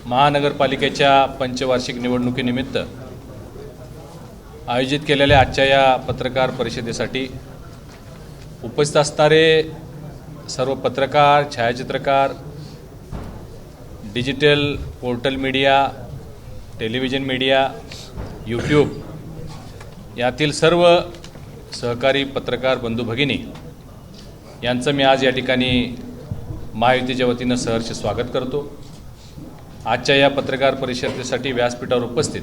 महानगरपालिकेच्या पंचवार्षिक निवडणुकीनिमित्त आयोजित केलेल्या आजच्या या पत्रकार परिषदेसाठी उपस्थित असणारे सर्व पत्रकार, छायाचित्रकार, digital portal media, television media, YouTube यातील सर्व सहकारी पत्रकार बंधू भगिनी यांचं मी आज या ठिकाणी महायुतीच्या वतीनं सहर्ष स्वागत करतो। आजच्या या पत्रकार परिषदेसाठी व्यासपीठावर उपस्थित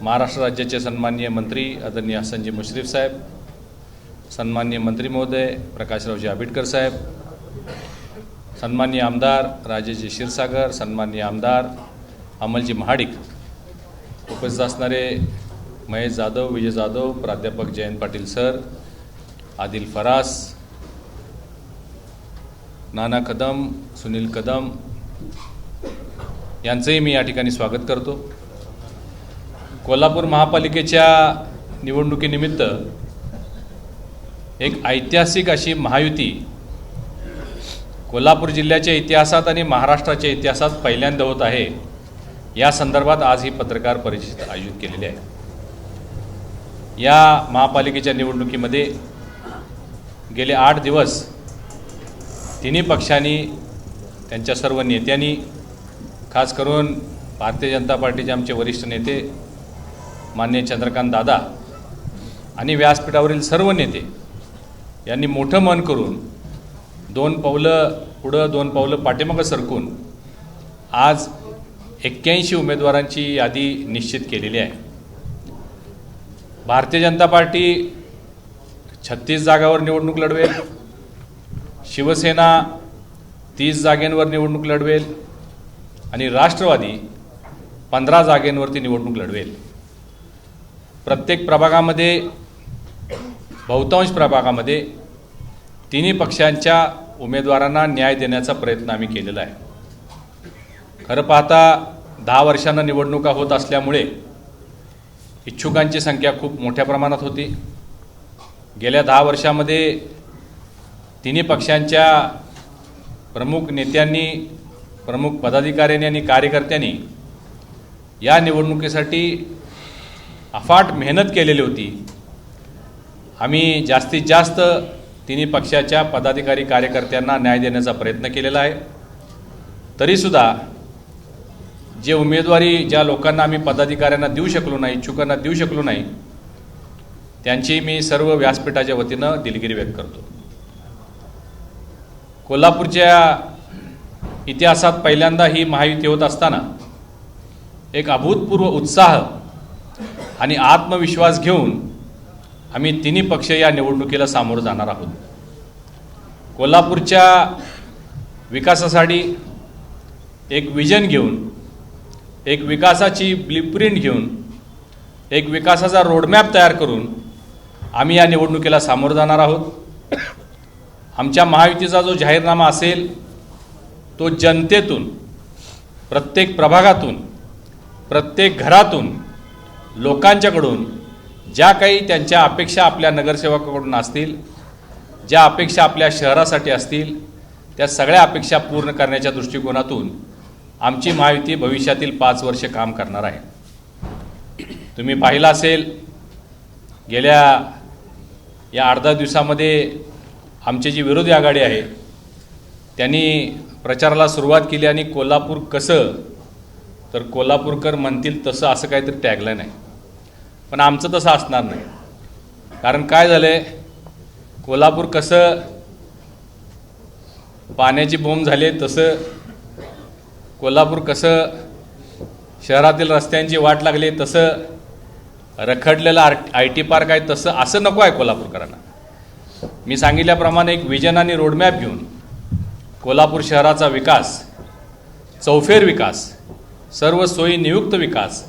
महाराष्ट्र राज्याचे सन्माननीय मंत्री आदरणीय हसनजी मुश्रीफ साहेब, सन्माननीय मंत्री महोदय प्रकाशरावजी आबिटकर साहेब, सन्माननीय आमदार राजेशजी क्षीरसागर, सन्माननीय आमदार अमलजी महाडिक, उपस्थित असणारे महेश जाधव, विजय जाधव, प्राध्यापक जयंत पाटील सर, आदिल फरास, नाना कदम, सुनील कदम यांचंही मी या ठिकाणी स्वागत करतो। कोल्हापूर महापालिकेच्या निवडणुकीनिमित्त एक ऐतिहासिक अशी महायुती कोल्हापूर जिल्ह्याच्या इतिहासात आणि महाराष्ट्राच्या इतिहासात पहिल्यांदा होत आहे। या संदर्भात आज ही पत्रकार परिषद आयोजित केलेली आहे। या महापालिकेच्या निवडणुकीमध्ये गेले 8 दिवस तिन्ही पक्षांनी, त्यांच्या सर्व नेत्यांनी, खास करून भारतीय जनता पार्टीचे आमचे वरिष्ठ नेते माननीय चंद्रकांत दादा आणि व्यासपीठावरील सर्व नेते यांनी मोठं मन करून 2 पावलं पुढं 2 पावलं पाठीमागं सरकून आज 81 उमेदवारांची यादी निश्चित केलेली आहे। भारतीय जनता पार्टी 36 जागांवर निवडणूक लढवेल, शिवसेना 30 जागांवर निवडणूक लढवेल आणि राष्ट्रवादी 15 जागांवरती निवडणूक लढवेल। प्रत्येक प्रभागामध्ये, बहुतांश प्रभागामध्ये तिन्ही पक्षांच्या उमेदवारांना न्याय देण्याचा प्रयत्न आम्ही केलेला आहे। खरं पाहता 10 वर्षांना निवडणुका होत असल्यामुळे इच्छुकांची संख्या खूप मोठ्या प्रमाणात होती। गेल्या 10 वर्षामध्ये तिन्ही पक्षांच्या प्रमुख नेत्यांनी, प्रमुख पदाधिकाऱ्यांनी आणि कार्यकर्त्यांनी या निवडणुकीसाठी अफाट मेहनत केलेली होती। आम्ही जास्तीत जास्त तिन्ही पक्षाच्या पदाधिकारी कार्यकर्त्यांना न्याय देण्याचा प्रयत्न केलेला आहे। तरीसुद्धा जे उमेदवारी ज्या लोकांना आम्ही पदाधिकाऱ्यांना देऊ शकलो नाही, इच्छुकांना देऊ शकलो नाही, त्यांची मी सर्व व्यासपीठाच्या वतीनं दिलगिरी व्यक्त करतो। कोल्हापूरच्या इतिहासात पहिल्यांदा ही महायुती होत असताना एक अभूतपूर्व उत्साह आणि आत्मविश्वास घेऊन आम्ही तिन्ही पक्ष या निवडणुकीला सामोरं जाणार आहोत। कोल्हापूरच्या विकासासाठी एक विजन घेऊन, एक विकासाची ब्लूप्रिंट घेऊन, एक विकासाचा रोडमॅप तयार करून आम्ही या निवडणुकीला सामोरं जाणार आहोत। आमच्या महायुतीचा जो जाहीरनामा असेल तो जनतेतून, प्रत्येक प्रभागातून, प्रत्येक घरातून, लोकांच्याकडून ज्या काही त्यांच्या अपेक्षा आपल्या नगरसेवकाकडून असतील, ज्या अपेक्षा आपल्या शहरासाठी असतील, त्या सगळ्या अपेक्षा पूर्ण करण्याच्या दृष्टिकोनातून आमची महायुती भविष्यातील 5 वर्ष काम करणार आहे। तुम्ही पाहिलं असेल गेल्या या 8-10 दिवसामध्ये आमची जी विरोधी आघाडी आहे त्यांनी प्रचाराला सुरुवात केली आणि कोल्हापूर कसं, तर कोल्हापूरकर म्हणतील तसं असं काहीतरी टॅगलाईन आहे। पण आमचं तसं असणार नाही। कारण काय झालं आहे, कोल्हापूर कसं पाण्याची बोंब झाली तसं, कोल्हापूर कसं शहरातील रस्त्यांची वाट लागली तसं, रखडलेला IT पार्क आहे तसं असं नको आहे कोल्हापूरकरांना। मी सांगितल्याप्रमाणे एक विजन आणि रोडमॅप घेऊन कोल्हापूर शहराचा विकास, चौफेर विकास, सर्व सोयी नियुक्त विकास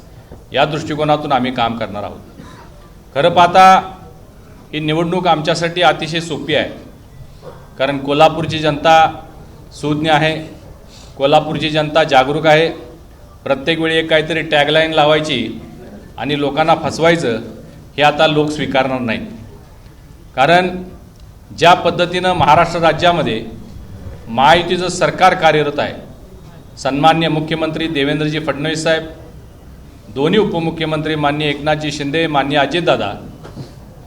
या दृष्टिकोनातून आम्ही काम करणार आहोत। खरं पाहता ही निवडणूक आमच्यासाठी अतिशय सोपी आहे, कारण कोल्हापूरची जनता सुज्ञ आहे, कोल्हापूरची जनता जागरूक आहे। प्रत्येक वेळी एक काहीतरी टॅगलाईन लावायची आणि लोकांना फसवायचं हे आता लोक स्वीकारणार नाहीत। कारण ज्या पद्धतीनं महाराष्ट्र राज्यामध्ये महायुतीचं सरकार कार्यरत आहे सन्मान्य मुख्यमंत्री देवेंद्रजी फडणवीस साहेब, दोन्ही उपमुख्यमंत्री माननीय एकनाथजी शिंदे, माननीय अजितदादा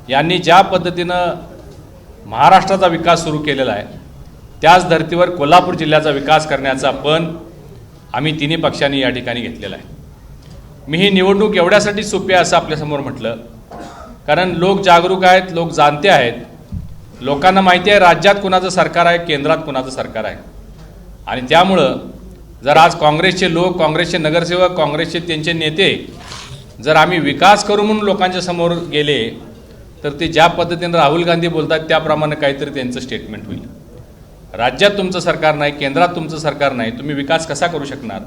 यांनी ज्या पद्धतीनं महाराष्ट्राचा विकास सुरू केलेला आहे, त्याच धर्तीवर कोल्हापूर जिल्ह्याचा विकास करण्याचा पण आम्ही तिन्ही पक्षांनी या ठिकाणी घेतलेला आहे. मी ही निवडणूक एवढ्यासाठी सोपी आहे असं आपल्यासमोर म्हटलं, कारण लोक जागरूक आहेत, लोक जाणते आहेत, लोकांना माहिती आहे राज्यात कुणाचं सरकार आहे, केंद्रात कुणाचं सरकार आहे. आणि त्यामुळं जर आज काँग्रेसचे लोक, काँग्रेसचे नगरसेवक, काँग्रेसचे त्यांचे नेते जर आम्ही विकास करू म्हणून लोकांच्या समोर गेले, तर ते ज्या पद्धतीनं राहुल गांधी बोलतात त्याप्रमाणे काहीतरी त्यांचं स्टेटमेंट होईल. राज्यात तुमचं सरकार नाही, केंद्रात तुमचं सरकार नाही, तुम्ही विकास कसा करू शकणार?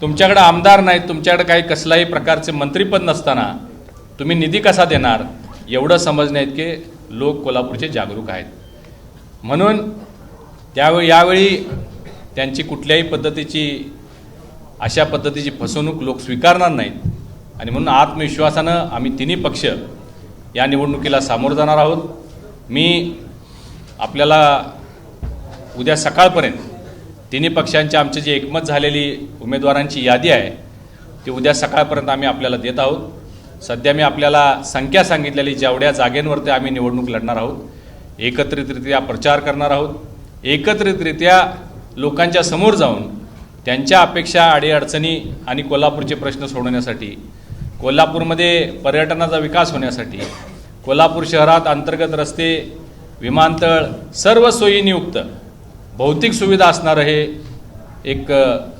तुमच्याकडे आमदार नाहीत, तुमच्याकडे काही कसलाही प्रकारचे मंत्रीपद नसताना तुम्ही निधी कसा देणार? एवढं समजणे इतके लोक कोल्हापूरचे जागरूक आहेत. म्हणून यावेळी त्यांची कुठल्याही पद्धतीची अशा पद्धतीची फसवणूक लोक स्वीकारणार नाहीत. आणि म्हणून आत्मविश्वासानं आम्ही तिन्ही पक्ष या निवडणुकीला सामोरं जाणार आहोत. मी आपल्याला उद्या सकाळपर्यंत तिन्ही पक्षांची आमची जी एकमत झालेली उमेदवारांची यादी आहे ती उद्या सकाळपर्यंत आम्ही आपल्याला देत आहोत. सध्या मी आपल्याला संख्या सांगितलेली, जेवढ्या जागेंवरती आम्ही निवडणूक लढणार आहोत, एकत्रितरित्या प्रचार करणार आहोत, एकत्रितरित्या लोकांच्या समोर जाऊन त्यांच्या अपेक्षा, अडीअडचणी आणि कोल्हापूरचे प्रश्न सोडवण्यासाठी, कोल्हापूरमध्ये पर्यटनाचा विकास होण्यासाठी, कोल्हापूर शहरात अंतर्गत रस्ते, विमानतळ, सर्व सोयीनियुक्त भौतिक सुविधा असणारं हे एक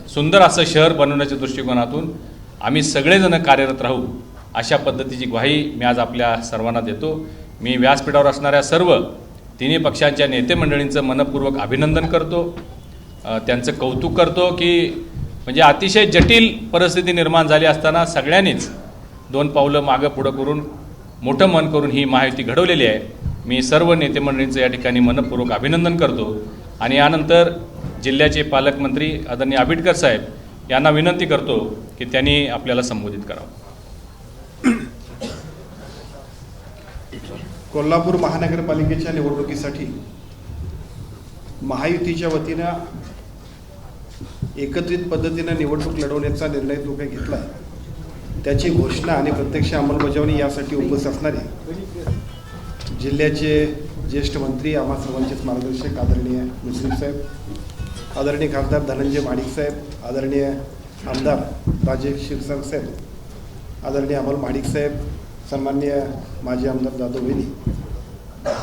सुंदर असं शहर बनवण्याच्या दृष्टिकोनातून आम्ही सगळेजण कार्यरत राहू, अशा पद्धतीची ग्वाही मी आज आपल्या सर्वांना देतो. मी व्यासपीठावर असणाऱ्या सर्व तिन्ही पक्षांच्या नेते मंडळींचं मनपूर्वक अभिनंदन करतो, त्यांचं कौतुक करतो की म्हणजे अतिशय जटिल परिस्थिती निर्माण झाली असताना सगळ्यांनीच दोन पावलं मागं पुढं करून मोठं मन करून ही महायुती घडवलेली आहे. मी सर्व नेते मंडळींचं या ठिकाणी मनपूर्वक अभिनंदन करतो. आणि यानंतर जिल्ह्याचे पालकमंत्री आदरणीय आबिटकर साहेब यांना विनंती करतो की त्यांनी आपल्याला संबोधित करावं. कोल्हापूर महानगरपालिकेच्या निवडणुकीसाठी महायुतीच्या वतीनं एकत्रित पद्धतीनं निवडणूक लढवण्याचा निर्णय जो काही घेतला आहे त्याची घोषणा आणि प्रत्यक्ष अंमलबजावणी यासाठी उपस्थित असणारे जिल्ह्याचे ज्येष्ठ मंत्री, आम्हा सर्वांचेच मार्गदर्शक आदरणीय मुश्रीफ साहेब, आदरणीय खासदार धनंजय महाडिक साहेब, आदरणीय आमदार राजेश क्षीरसागर साहेब, आदरणीय अमल महाडिक साहेब, सन्माननीय माजी आमदार जाधव वेदी,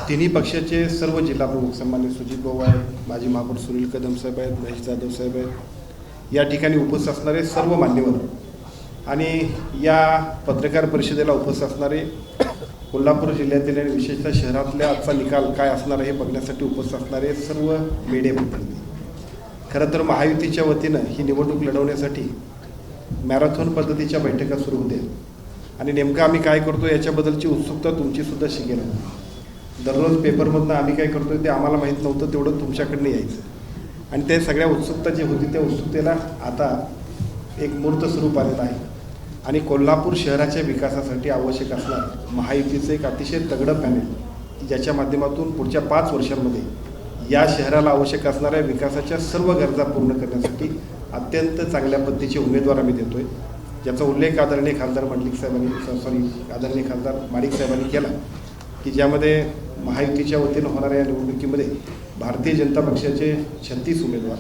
तिन्ही पक्षाचे सर्व जिल्हा प्रमुख सन्माननीय सुजित भाऊ आहे, माजी महापौर सुनील कदम साहेब आहेत, महेश जाधव साहेब आहेत, या ठिकाणी उपस्थित असणारे सर्व मान्यवर आणि या पत्रकार परिषदेला उपस्थित असणारे कोल्हापूर जिल्ह्यातील आणि विशेषतः शहरातल्या आजचा निकाल काय असणार आहे हे बघण्यासाठी उपस्थित असणारे सर्व मीडिया प्रतिनिधी. खरं तर महायुतीच्या वतीनं ही निवडणूक लढवण्यासाठी मॅरेथॉन पद्धतीच्या बैठका सुरू होत्या आणि नेमकं आम्ही काय करतो याच्याबद्दलची उत्सुकता तुमचीसुद्धा शिकेल. दररोज पेपरमधनं आम्ही काय करतो ते आम्हाला माहीत नव्हतं, तेवढं तुमच्याकडनं यायचं आणि ते सगळ्या उत्सुकता जी होती त्या उत्सुकतेला आता एक मूर्त स्वरूप आलेलं आहे. आणि कोल्हापूर शहराच्या विकासासाठी आवश्यक असणार महायुतीचं एक अतिशय तगडं पॅनेल ज्याच्या माध्यमातून पुढच्या 5 वर्षांमध्ये या शहराला आवश्यक असणाऱ्या विकासाच्या सर्व गरजा पूर्ण करण्यासाठी अत्यंत चांगल्या पद्धतीचे उमेदवार आम्ही देतो आहे, ज्याचा उल्लेख आदरणीय खासदार आदरणीय खासदार महाडिक साहेबांनी केला की ज्यामध्ये महायुतीच्या वतीनं होणाऱ्या या निवडणुकीमध्ये भारतीय जनता पक्षाचे 36 उमेदवार,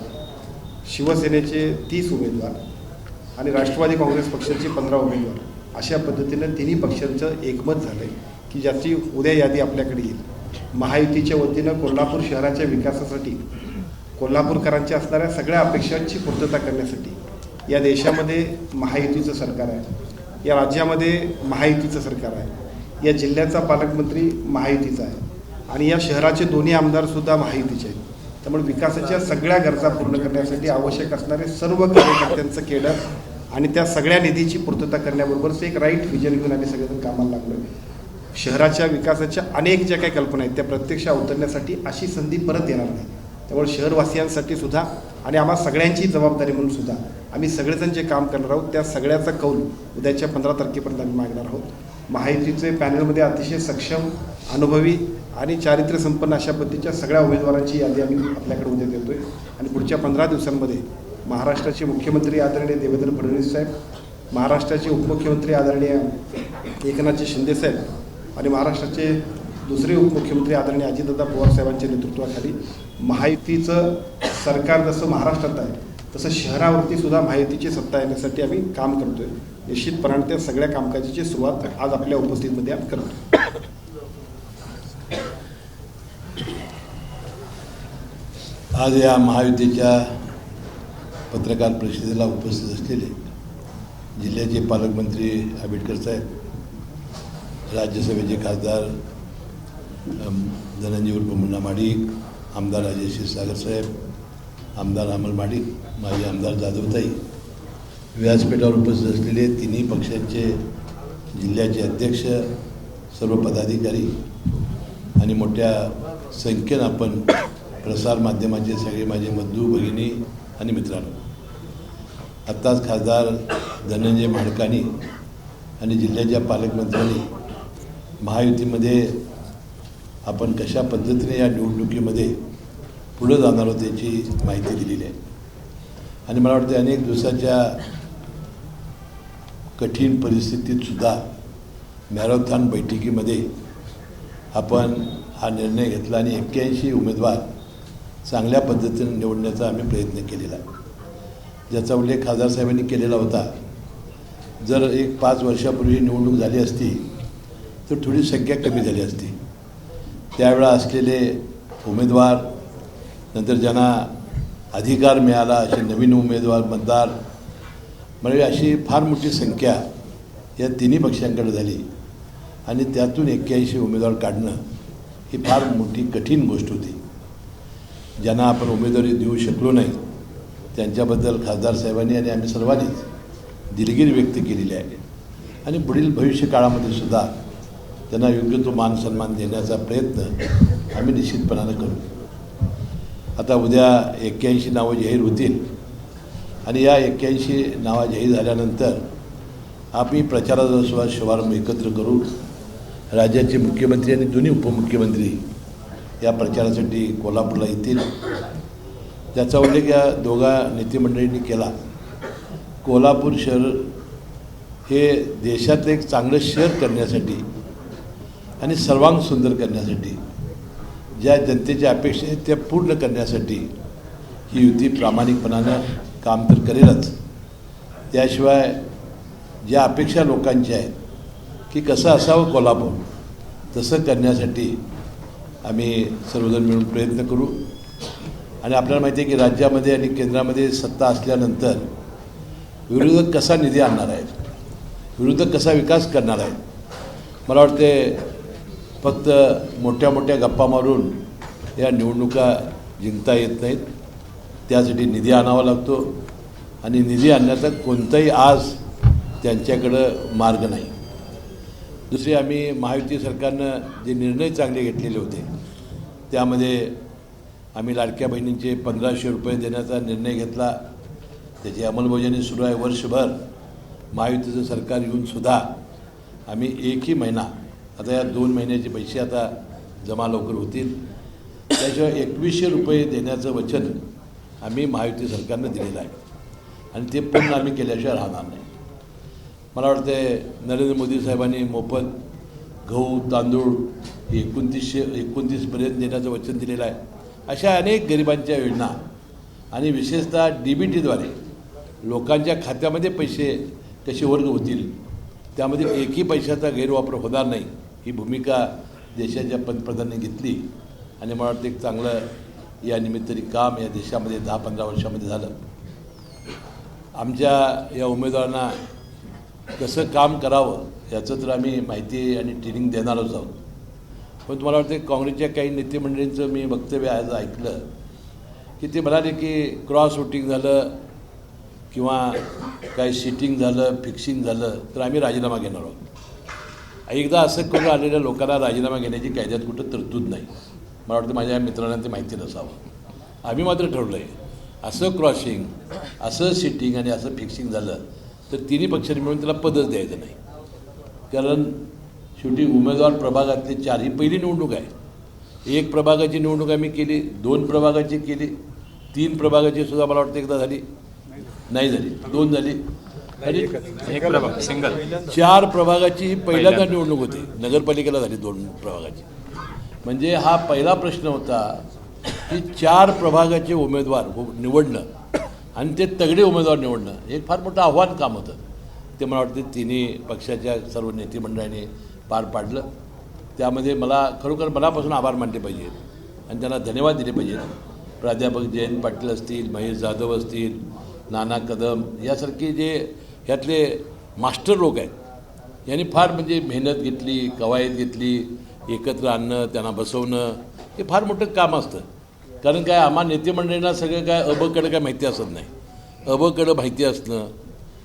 शिवसेनेचे 30 उमेदवार आणि राष्ट्रवादी काँग्रेस पक्षाचे 15 उमेदवार, अशा पद्धतीनं तिन्ही पक्षांचं एकमत झालं आहे की ज्याची उद्या यादी आपल्याकडे येईल. महायुतीच्या वतीनं कोल्हापूर शहराच्या विकासासाठी, कोल्हापूरकरांच्या असणाऱ्या सगळ्या अपेक्षांची पूर्तता करण्यासाठी या देशामध्ये महायुतीचं सरकार आहे, या राज्यामध्ये महायुतीचं सरकार आहे, या जिल्ह्याचा पालकमंत्री महायुतीचा आहे आणि या शहराचे दोन्ही आमदारसुद्धा महायुतीचे आहेत. त्यामुळे विकासाच्या सगळ्या गरजा पूर्ण करण्यासाठी आवश्यक असणारे सर्व कार्यकर्त्यांचं केडर आणि त्या सगळ्या निधीची पूर्तता करण्याबरोबरच एक राईट व्हिजन घेऊन आम्ही सगळेजण कामाला लागलो. शहराच्या विकासाच्या अनेक ज्या काही कल्पना आहेत त्या प्रत्यक्ष अवतरण्यासाठी अशी संधी परत येणार नाही. त्यामुळे शहरवासियांसाठी सुद्धा आणि आम्हा सगळ्यांची जबाबदारी म्हणून सुद्धा आम्ही सगळेजण जे काम करणार आहोत त्या सगळ्याचा कौल उद्याच्या 15 तारखेपर्यंत आम्ही मागणार आहोत. महायुतीचे पॅनलमध्ये अतिशय सक्षम, अनुभवी आणि चारित्र्य संपन्न अशा पद्धतीच्या सगळ्या उमेदवारांची यादी आम्ही आपल्याकडे उद्या देतो आहे आणि पुढच्या 15 दिवसांमध्ये महाराष्ट्राचे मुख्यमंत्री आदरणीय देवेंद्र फडणवीस साहेब, महाराष्ट्राचे उपमुख्यमंत्री आदरणीय एकनाथजी शिंदे साहेब आणि महाराष्ट्राचे दुसरे उपमुख्यमंत्री आदरणीय अजितदादा पवार साहेबांच्या नेतृत्वाखाली महायुतीचं सरकार जसं महाराष्ट्रात आहे तसं शहरावरती सुद्धा महायुतीची सत्ता येण्यासाठी आम्ही काम करतोय. निश्चितपणाने त्या सगळ्या कामकाजाची सुरुवात आज आपल्या उपस्थितीमध्ये आम्ही करतो. आज या महायुतीच्या पत्रकार परिषदेला उपस्थित असलेले जिल्ह्याचे पालकमंत्री आंबेडकर साहेब, राज्यसभेचे खासदार धनंजय उर्फ मुन्ना माडिक, आमदार राजेश क्षीरसागर साहेब, आमदार अमल माडिक, माजी आमदार जाधवताई, व्यासपीठावर उपस्थित असलेले तिन्ही पक्षांचे जिल्ह्याचे अध्यक्ष, सर्व पदाधिकारी आणि मोठ्या संख्येनं आपण प्रसारमाध्यमाचे सगळे माझे बंधू भगिनी आणि मित्रांनो, आत्ताच खासदार धनंजय माडकांनी आणि जिल्ह्याच्या पालकमंत्र्यांनी महायुतीमध्ये आपण कशा पद्धतीने या निवडणुकीमध्ये पुढे जाणार आहोत याची माहिती दिलेली आहे. आणि मला वाटते अनेक दिवसाच्या कठीण परिस्थितीतसुद्धा मॅरेथॉन बैठकीमध्ये आपण हा निर्णय घेतला आणि 81 उमेदवार चांगल्या पद्धतीने निवडण्याचा आम्ही प्रयत्न केलेला आहे, ज्याचा उल्लेख खासदार साहेबांनी केलेला होता. जर 5 वर्षापूर्वी निवडणूक झाली असती तर थोडी संख्या कमी झाली असती. त्यावेळा असलेले उमेदवार, नंतर ज्यांना अधिकार मिळाला असे नवीन उमेदवार, मतदार, म्हणजे अशी फार मोठी संख्या या तिन्ही पक्षांकडे झाली आणि त्यातून 81 उमेदवार काढणं ही फार मोठी कठीण गोष्ट होती. ज्यांना आपण उमेदवारी देऊ शकलो नाही त्यांच्याबद्दल खासदार साहेबांनी आणि आम्ही सर्वांनीच दिलगिरी व्यक्त केलेली आहे आणि पुढील भविष्य काळामध्ये सुद्धा त्यांना योग्य तो मान सन्मान देण्याचा प्रयत्न आम्ही निश्चितपणानं करू. आता उद्या 81 नावं जाहीर होतील आणि या 81 नावं जाहीर झाल्यानंतर आम्ही प्रचाराचा शुभारंभ एकत्र करू. राज्याचे मुख्यमंत्री आणि दोन्ही उपमुख्यमंत्री या प्रचारासाठी कोल्हापूरला येतील. त्याचा उल्लेख या दोघा नेतेमंडळींनी केला. कोल्हापूर शहर हे देशातलं एक चांगलं शहर करण्यासाठी आणि सर्वांग सुंदर करण्यासाठी, ज्या जनतेच्या अपेक्षा आहेत त्या पूर्ण करण्यासाठी ही युती प्रामाणिकपणानं काम तर करेलच. त्याशिवाय ज्या अपेक्षा लोकांच्या आहेत की कसं असावं कोल्हापूर, तसं करण्यासाठी आम्ही सर्वजण मिळून प्रयत्न करू. आणि आपल्याला माहिती आहे की राज्यामध्ये आणि केंद्रामध्ये सत्ता असल्यानंतर विरोधक कसा निधी आणणार आहेत, विरोधक कसा विकास करणार आहेत. मला वाटते फक्त मोठ्या मोठ्या गप्पा मारून या निवडणुका जिंकता येत नाहीत. त्यासाठी निधी आणावा लागतो आणि निधी आणण्याचा कोणताही आज त्यांच्याकडं मार्ग नाही. दुसरे, आम्ही महायुती सरकारनं जे निर्णय चांगले घेतलेले होते त्यामध्ये आम्ही लाडक्या बहिणींचे 1500 रुपये देण्याचा निर्णय घेतला. त्याची अंमलबजावणी सुरू आहे. वर्षभर महायुतीचं सरकार येऊनसुद्धा आम्ही एकही महिना, आता या 2 महिन्याचे पैसे आता जमा लवकर होतील, त्याशिवाय 2100 रुपये देण्याचं वचन आम्ही महायुती सरकारनं दिलेलं आहे आणि ते पूर्ण आम्ही केल्याशिवाय राहणार नाही. मला वाटते नरेंद्र मोदी साहेबांनी मोफत गहू तांदूळ 29पर्यंत देण्याचं वचन दिलेलं आहे. अशा अनेक गरिबांच्या योजना आणि विशेषतः DBTद्वारे लोकांच्या खात्यामध्ये पैसे कसे वर्ग होतील, त्यामध्ये एकही पैशाचा गैरवापर होणार नाही, ही भूमिका देशाच्या पंतप्रधानांनी घेतली आणि मला वाटतं एक चांगलं या निमित्ताने काम या देशामध्ये 10-15 वर्षामध्ये झालं. आमच्या या उमेदवारांना कसं काम करावं याचं तर आम्ही माहिती आणि ट्रेनिंग देणारच आहोत. पण तुम्हाला वाटतं काँग्रेसच्या काही नेतेमंडळींचं मी वक्तव्य आज ऐकलं की ते म्हणाले की क्रॉस वोटिंग झालं किंवा काय सिटिंग झालं, फिक्सिंग झालं तर आम्ही राजीनामा घेणार आहोत. एकदा असं करून आलेल्या लोकांना राजीनामा घेण्याची कायद्यात कुठं तरतूद नाही. मला वाटतं माझ्या मित्रांना ते माहिती नसावं. आम्ही मात्र ठरलं आहे असं क्रॉसिंग, असं सिटिंग आणि असं फिक्सिंग झालं तर तिन्ही पक्षांनी मिळून त्याला पदच द्यायचं नाही. कारण शेवटी उमेदवार प्रभागातले 4 ही पहिली निवडणूक आहे. 1 प्रभागाची निवडणूक आम्ही केली, 2 प्रभागाची केली, 3 प्रभागाची सुद्धा मला वाटतं एकदा झाली. नाही झाली, 2 झाली आणि एक प्रभाग सिंगल 4 प्रभागाची पहिल्यांदा निवडणूक होती. नगरपालिकेला झाली 2 प्रभागाची. म्हणजे हा पहिला प्रश्न होता की 4 प्रभागाचे उमेदवार निवडणं आणि ते तगडे उमेदवार निवडणं हे फार मोठं आव्हान काम होतं. ते मला वाटतं तिन्ही पक्षाच्या सर्व नेते मंडळाने पार पाडलं. त्यामध्ये मला खरोखर मनापासून आभार मानले पाहिजेत आणि त्यांना धन्यवाद दिले पाहिजेत. प्राध्यापक जयंत पाटील असतील, महेश जाधव असतील, नाना कदम यासारखे जे ह्यातले मास्टर लोक आहेत यांनी फार म्हणजे मेहनत घेतली, कवायत घेतली, एकत्र आणणं, त्यांना बसवणं हे फार मोठं काम असतं. कारण काय आम्हा नेते मंडळींना सगळं काय अबकडं काय माहिती असत नाही. अबकडं माहिती असणं,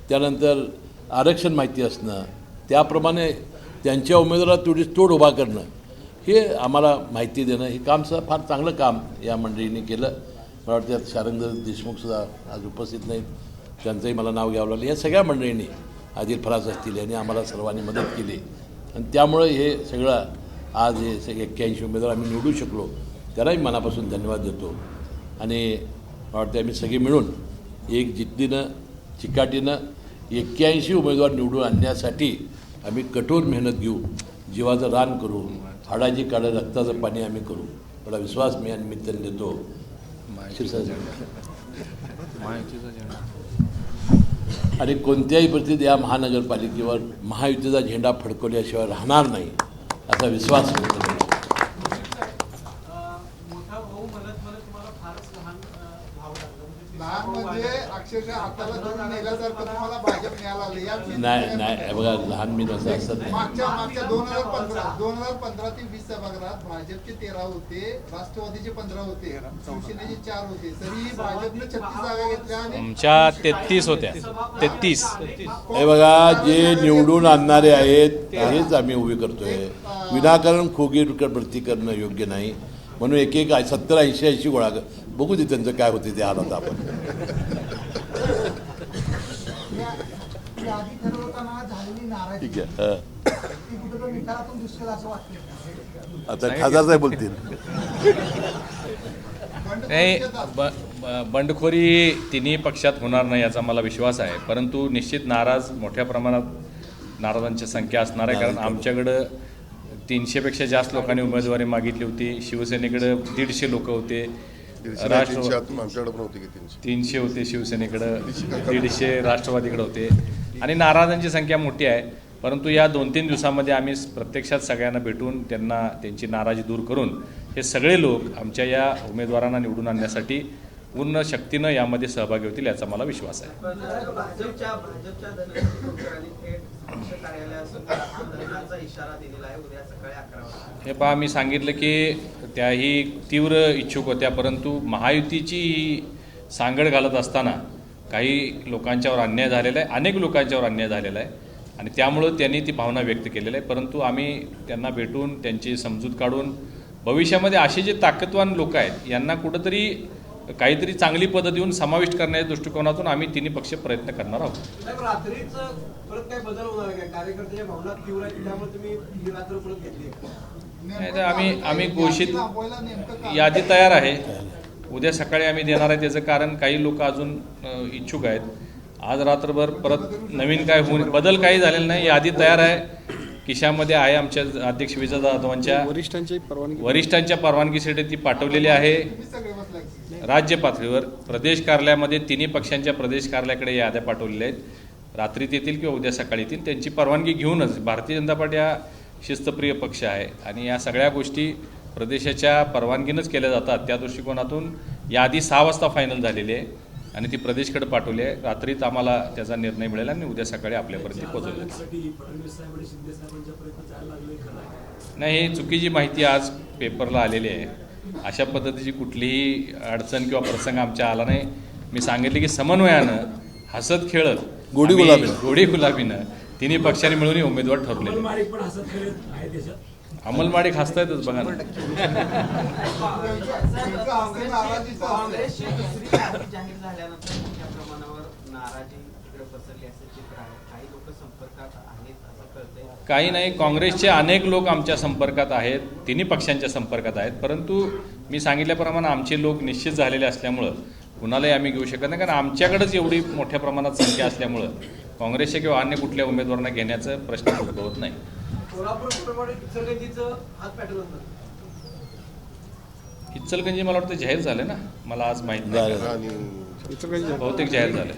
त्यानंतर आरक्षण माहिती असणं, त्याप्रमाणे त्यांच्या उमेदवाराला तेवढी तोड उभा करणं हे आम्हाला माहिती देणं हे कामसुद्धा फार चांगलं काम या मंडळींनी केलं. मला वाटतं त्यात शारंग देशमुखसुद्धा आज उपस्थित नाहीत, त्यांचंही मला नाव घ्यावं लागलं. या सगळ्या मंडळींनी, आदिल फराज असतील यांनी आम्हाला सर्वांनी मदत केली आणि त्यामुळं हे सगळं आज हे 81 उमेदवार आम्ही निवडू शकलो. त्यालाही मनापासून धन्यवाद देतो. आणि मला वाटतं आम्ही सगळे मिळून एक जिद्दीनं, चिकाटीनं 81 उमेदवार निवडून आणण्यासाठी आम्ही कठोर मेहनत घेऊ, जीवाचं रान करू, हाडाची काढं रक्ताचं पाणी आम्ही करू. मला विश्वास मी या निमित्ताने देतो. आणि कोणत्याही परिस्थितीत या महानगरपालिकेवर महायुतीचा झेंडा फडकवल्याशिवाय राहणार नाही असा विश्वास व्यक्त करतो. नाही बघा, लहान मी नसं असत नाही. मागच्या 2015 ते 20 सभागृहात भाजपचे 13 होते, राष्ट्रवादीचे 15 होते, शिवसेनेचे 4 होते. तरी भाजपने 36 जागा घेतल्या आणि आमच्या 33 होत्या. 33 हे बघा, जे निवडून आणणारे आहेत हेच आम्ही उभे करतोय. विनाकारण खोगी भरती करणं योग्य नाही. म्हणून एक 70-80 गोळा बघू दे त्यांचं काय होते ते हालत आपण. ठीक आहे. आता खासदार साहेब बोलतील. नाही, बंडखोरी तिन्ही पक्षात होणार नाही याचा मला विश्वास आहे. परंतु निश्चित मोठ्या प्रमाणात नाराजांची संख्या असणार आहे. कारण आमच्याकडं 300पेक्षा जास्त लोकांनी उमेदवारी मागितली होती. शिवसेनेकडे 150 लोक होते, 300 होते शिवसेनेकडं, 150 राष्ट्रवादीकडे होते आणि नाराजांची संख्या मोठी आहे. परंतु या 2-3 दिवसामध्ये आम्ही प्रत्यक्षात सगळ्यांना भेटून त्यांची नाराजी दूर करून हे सगळे लोक आमच्या या उमेदवारांना निवडून आणण्यासाठी पूर्ण शक्तीनं यामध्ये सहभागी होतील याचा मला विश्वास आहे. हे पहा, मी सांगितलं की त्याही तीव्र इच्छुक होत्या, परंतु महायुतीची सांगड घालत असताना काही लोकांच्यावर अन्याय झालेला आहे, अनेक लोकांच्यावर अन्याय झालेला आहे आणि त्यामुळं त्यांनी ती भावना व्यक्त केलेली आहे. परंतु आम्ही त्यांना भेटून त्यांची समजूत काढून भविष्यामध्ये असे जे ताकदवान लोक आहेत यांना कुठंतरी काहीतरी चांगली पद्धत देऊन समाविष्ट करण्याच्या दृष्टिकोनातून आम्ही तिन्ही पक्ष प्रयत्न करणार आहोत. आम्ही घोषित यादी तयार आहे, उद्या सकाळी आम्ही देणार आहे. त्याचं कारण काही लोक अजून इच्छुक आहेत. आज रात्रभर परत नवीन काय होऊन बदल काही झालेला नाही. यादी तयार आहे, खिशामध्ये आहे. आमच्या अध्यक्ष विजय जाधवांच्या वरिष्ठांच्या परवानगीसाठी ती पाठवलेली आहे. राज्य पातळीवर प्रदेश कार्यालयामध्ये तिन्ही पक्षांच्या प्रदेश कार्यालयाकडे याद्या पाठवलेल्या आहेत. रात्रीत येतील किंवा उद्या सकाळी येतील. त्यांची परवानगी घेऊनच, भारतीय जनता पार्टी हा शिस्तप्रिय पक्ष आहे आणि या सगळ्या गोष्टी प्रदेशाच्या परवानगीनंच केल्या जातात. त्या दृष्टिकोनातून यादी 6 वाजता फायनल झालेली आहे आणि ती प्रदेशकडे पाठवली आहे. रात्रीत आम्हाला त्याचा निर्णय मिळेल आणि उद्या सकाळी आपल्यापर्यंत पोहोचवली. नाही, ही चुकीची माहिती आज पेपरला आलेली आहे. अशा पद्धतीची कुठलीही अडचण किंवा प्रसंग आमच्या आला नाही. मी सांगितले की समन्वयानं, हसत खेळत, गोडी गुलाबीनं तिन्ही पक्षांनी मिळून उमेदवार ठरवले. अंमलमाडी हसतायतच बघा ना. काही नाही, काँग्रेसचे अनेक लोक आमच्या संपर्कात आहेत, तिन्ही पक्षांच्या संपर्कात आहेत. परंतु मी सांगितल्याप्रमाणे आमचे लोक निश्चित झालेले असल्यामुळं कुणालाही आम्ही घेऊ शकत नाही, कारण आमच्याकडेच एवढी मोठ्या प्रमाणात संख्या असल्यामुळं काँग्रेसच्या किंवा अन्य कुठल्या उमेदवारांना घेण्याचं प्रश्न उद्भवत नाही. इचलकरंजी मला वाटतं जाहीर झालं ना, मला आज माहीत नाही, बहुतेक जाहीर झालं.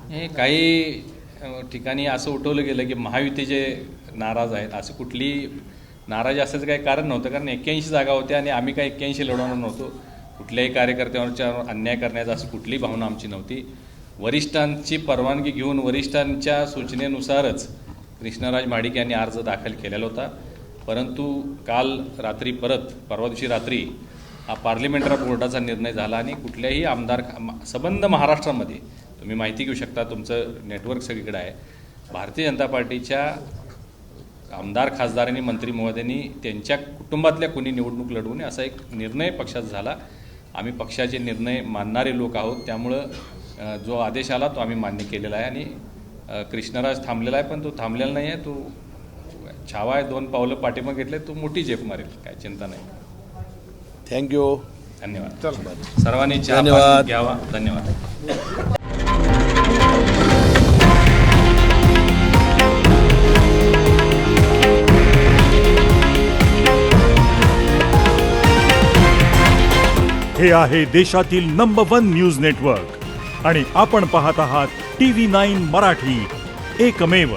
हे काही ठिकाणी असं उठवलं गेलं की महायुतीचे नाराज आहेत. असं कुठली नाराजी असायचं काही कारण नव्हतं, कारण 81 जागा होत्या आणि आम्ही काही 81 लढवणार नव्हतो. कुठल्याही कार्यकर्त्यांवरच्या अन्याय करण्याची असं कुठलीही भावना आमची नव्हती. वरिष्ठांची परवानगी घेऊन वरिष्ठांच्या सूचनेनुसारच कृष्णराज महाडिक यांनी अर्ज दाखल केलेला होता. परंतु काल रात्री परवा दिवशी रात्री हा पार्लिमेंटरी बोर्डाचा निर्णय झाला आणि कुठल्याही आमदार संबंध महाराष्ट्रामध्ये तुम्ही माहिती घेऊ शकता, तुमचं नेटवर्क सगळीकडे आहे. भारतीय जनता पार्टीच्या आमदार खासदारांनी मंत्री महोदयांनी त्यांच्या कुटुंबातल्या कोणी निवडणूक लढवू नये असा एक निर्णय पक्षात झाला. आम्ही पक्षाचे निर्णय मानणारे लोक आहोत, त्यामुळं जो आदेश आला तो आम्ही मान्य केलेला आहे. आणि कृष्णराज थांबलेला आहे, पण तो थांबलेला नाही आहे, तो छावा आहे, 2 पावलं पाठीमागे घेतले, तो मोठी झेप मारेल, काय चिंता नाही. थँक्यू. धन्यवाद. सर्वांनी चहा धन्यवाद. घ्यावा. धन्यवाद. हे आहे देशातील नंबर 1 न्यूज नेटवर्क आणि आपण पाहत आहात TV9 मराठी, एकमेव.